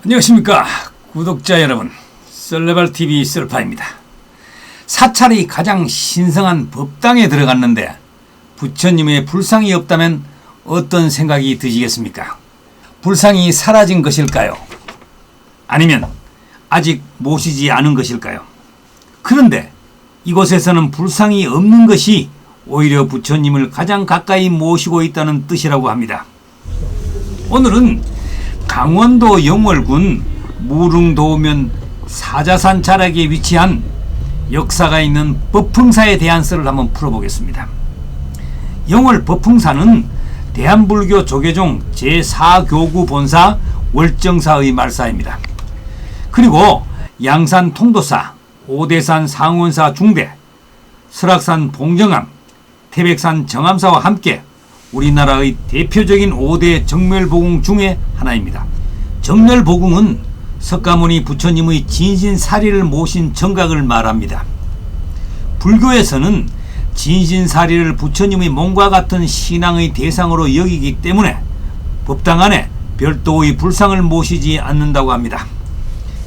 안녕하십니까 구독자 여러분, 썰레발TV 썰파입니다. 사찰이 가장 신성한 법당에 들어갔는데 부처님의 불상이 없다면 어떤 생각이 드시겠습니까? 불상이 사라진 것일까요? 아니면 아직 모시지 않은 것일까요? 그런데 이곳에서는 불상이 없는 것이 오히려 부처님을 가장 가까이 모시고 있다는 뜻이라고 합니다. 오늘은 강원도 영월군 무릉도면 사자산 자락에 위치한 역사가 있는 법흥사에 대한 썰을 한번 풀어보겠습니다. 영월 법흥사는 대한불교 조계종 제4교구 본사 월정사의 말사입니다. 그리고 양산 통도사, 오대산 상원사 중대, 설악산 봉정암, 태백산 정암사와 함께 우리나라의 대표적인 5대 정멸보궁 중에 하나입니다. 정멸보궁은 석가모니 부처님의 진신사리를 모신 정각을 말합니다. 불교에서는 진신사리를 부처님의 몸과 같은 신앙의 대상으로 여기기 때문에 법당 안에 별도의 불상을 모시지 않는다고 합니다.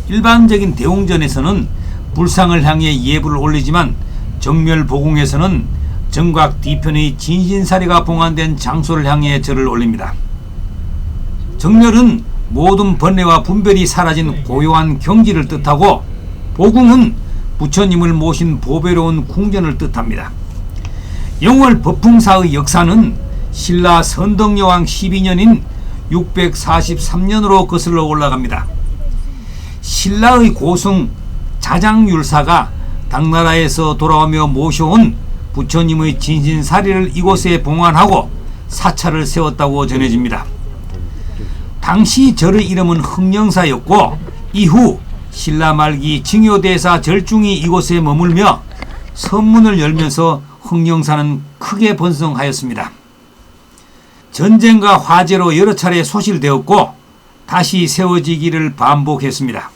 일반적인 대웅전에서는 불상을 향해 예불을 올리지만 정멸보궁에서는 정각 뒤편의 진신사리가 봉안된 장소를 향해 절을 올립니다. 정멸은 모든 번뇌와 분별이 사라진 고요한 경지를 뜻하고, 보궁은 부처님을 모신 보배로운 궁전을 뜻합니다. 영월 법흥사의 역사는 신라 선덕여왕 12년인 643년으로 거슬러 올라갑니다. 신라의 고승 자장율사가 당나라에서 돌아오며 모셔온 부처님의 진신사리를 이곳에 봉안하고 사찰을 세웠다고 전해집니다. 당시 절의 이름은 흥령사였고, 이후 신라 말기 징요대사 절중이 이곳에 머물며 선문을 열면서 흥령사는 크게 번성하였습니다. 전쟁과 화재로 여러 차례 소실되었고 다시 세워지기를 반복했습니다.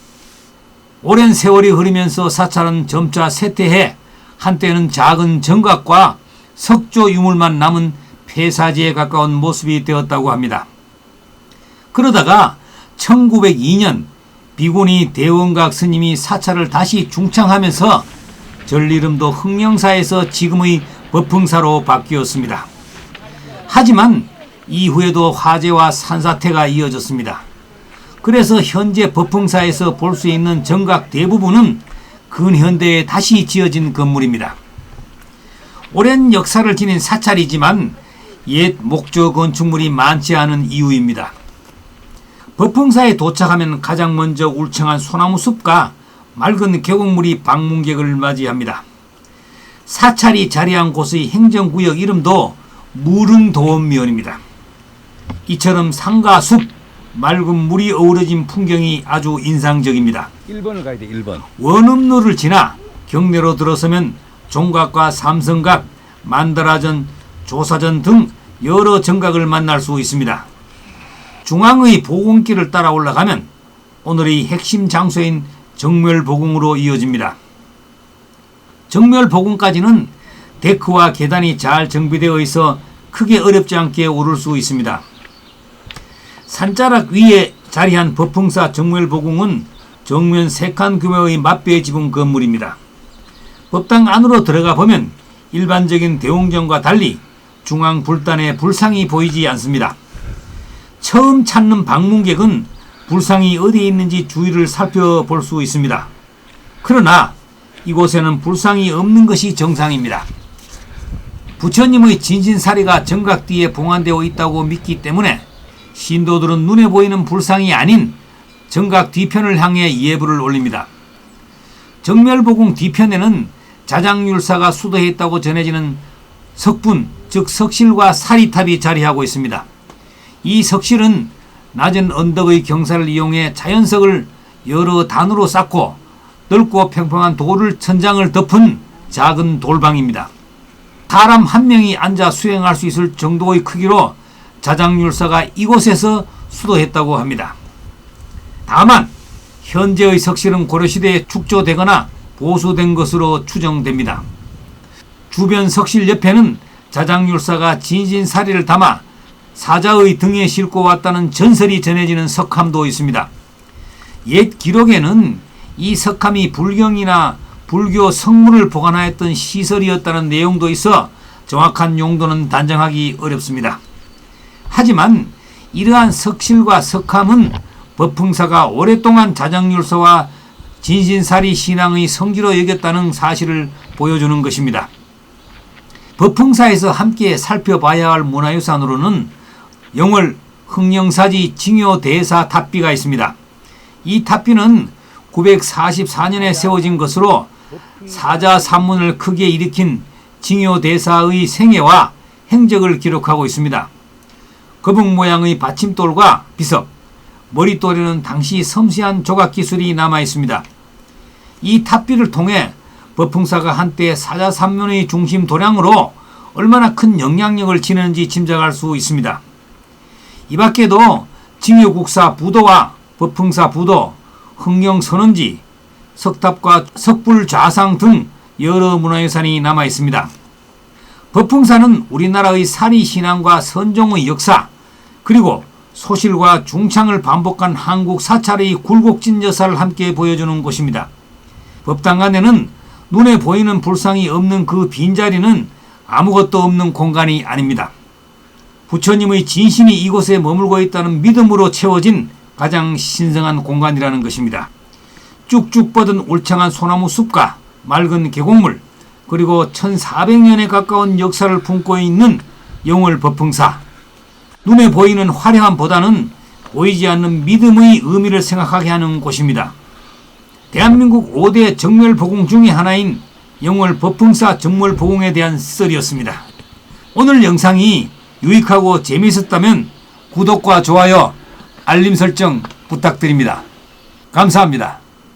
오랜 세월이 흐르면서 사찰은 점차 쇠퇴해 한때는 작은 정각과 석조 유물만 남은 폐사지에 가까운 모습이 되었다고 합니다. 그러다가 1902년 비구니 대원각 스님이 사찰을 다시 중창하면서 절 이름도 흥령사에서 지금의 법흥사로 바뀌었습니다. 하지만 이후에도 화재와 산사태가 이어졌습니다. 그래서 현재 법흥사에서 볼 수 있는 정각 대부분은 근현대에 다시 지어진 건물입니다. 오랜 역사를 지닌 사찰이지만 옛 목조 건축물이 많지 않은 이유입니다. 법흥사에 도착하면 가장 먼저 울창한 소나무 숲과 맑은 계곡물이 방문객을 맞이합니다. 사찰이 자리한 곳의 행정구역 이름도 무릉도원면입니다. 이처럼 산과 숲, 맑은 물이 어우러진 풍경이 아주 인상적입니다. 1번을 가야 돼. 1번. 원음로를 지나 경내로 들어서면 종각과 삼성각, 만다라전, 조사전 등 여러 정각을 만날 수 있습니다. 중앙의 보궁길을 따라 올라가면 오늘의 핵심 장소인 정멸보궁으로 이어집니다. 정멸보궁까지는 데크와 계단이 잘 정비되어 있어 크게 어렵지 않게 오를 수 있습니다. 산자락 위에 자리한 법흥사 정멸보궁은 정면 3칸 규모의 맞배 지붕 건물입니다. 법당 안으로 들어가 보면 일반적인 대웅전과 달리 중앙 불단에 불상이 보이지 않습니다. 처음 찾는 방문객은 불상이 어디에 있는지 주위를 살펴볼 수 있습니다. 그러나 이곳에는 불상이 없는 것이 정상입니다. 부처님의 진신사리가 정각 뒤에 봉안되어 있다고 믿기 때문에 신도들은 눈에 보이는 불상이 아닌 정각 뒤편을 향해 예불을 올립니다. 정멸보궁 뒤편에는 자장율사가 수도했다고 전해지는 석분, 즉 석실과 사리탑이 자리하고 있습니다. 이 석실은 낮은 언덕의 경사를 이용해 자연석을 여러 단으로 쌓고 넓고 평평한 돌을 천장을 덮은 작은 돌방입니다. 사람 한 명이 앉아 수행할 수 있을 정도의 크기로 자장율사가 이곳에서 수도했다고 합니다. 다만 현재의 석실은 고려시대에 축조되거나 보수된 것으로 추정됩니다. 주변 석실 옆에는 자장율사가 진신사리를 담아 사자의 등에 싣고 왔다는 전설이 전해지는 석함도 있습니다. 옛 기록에는 이 석함이 불경이나 불교 성물을 보관하였던 시설이었다는 내용도 있어 정확한 용도는 단정하기 어렵습니다. 하지만 이러한 석실과 석함은 법흥사가 오랫동안 자정율서와 진신사리 신앙의 성지로 여겼다는 사실을 보여주는 것입니다. 법흥사에서 함께 살펴봐야 할 문화유산으로는 영월 흥령사지 징요대사 탑비가 있습니다. 이 탑비는 944년에 세워진 것으로 사자산문을 크게 일으킨 징요대사의 생애와 행적을 기록하고 있습니다. 거북 모양의 받침돌과 비석, 머릿돌에는 당시 섬세한 조각 기술이 남아 있습니다. 이 탑비를 통해 법흥사가 한때 사자산문의 중심 도량으로 얼마나 큰 영향력을 지녔는지 짐작할 수 있습니다. 이 밖에도 징요국사 부도와 법흥사 부도, 흥령선원지, 석탑과 석불좌상 등 여러 문화유산이 남아 있습니다. 법흥사는 우리나라의 사리신앙과 선종의 역사, 그리고 소실과 중창을 반복한 한국 사찰의 굴곡진 역사를 함께 보여주는 곳입니다. 법당 안에는 눈에 보이는 불상이 없는 그 빈자리는 아무것도 없는 공간이 아닙니다. 부처님의 진심이 이곳에 머물고 있다는 믿음으로 채워진 가장 신성한 공간이라는 것입니다. 쭉쭉 뻗은 울창한 소나무 숲과 맑은 계곡물, 그리고 1400년에 가까운 역사를 품고 있는 영월 법흥사. 눈에 보이는 화려함보다는 보이지 않는 믿음의 의미를 생각하게 하는 곳입니다. 대한민국 5대 정멸보궁 중의 하나인 영월 법흥사 정멸보궁에 대한 썰이었습니다. 오늘 영상이 유익하고 재미있었다면 구독과 좋아요, 알림 설정 부탁드립니다. 감사합니다.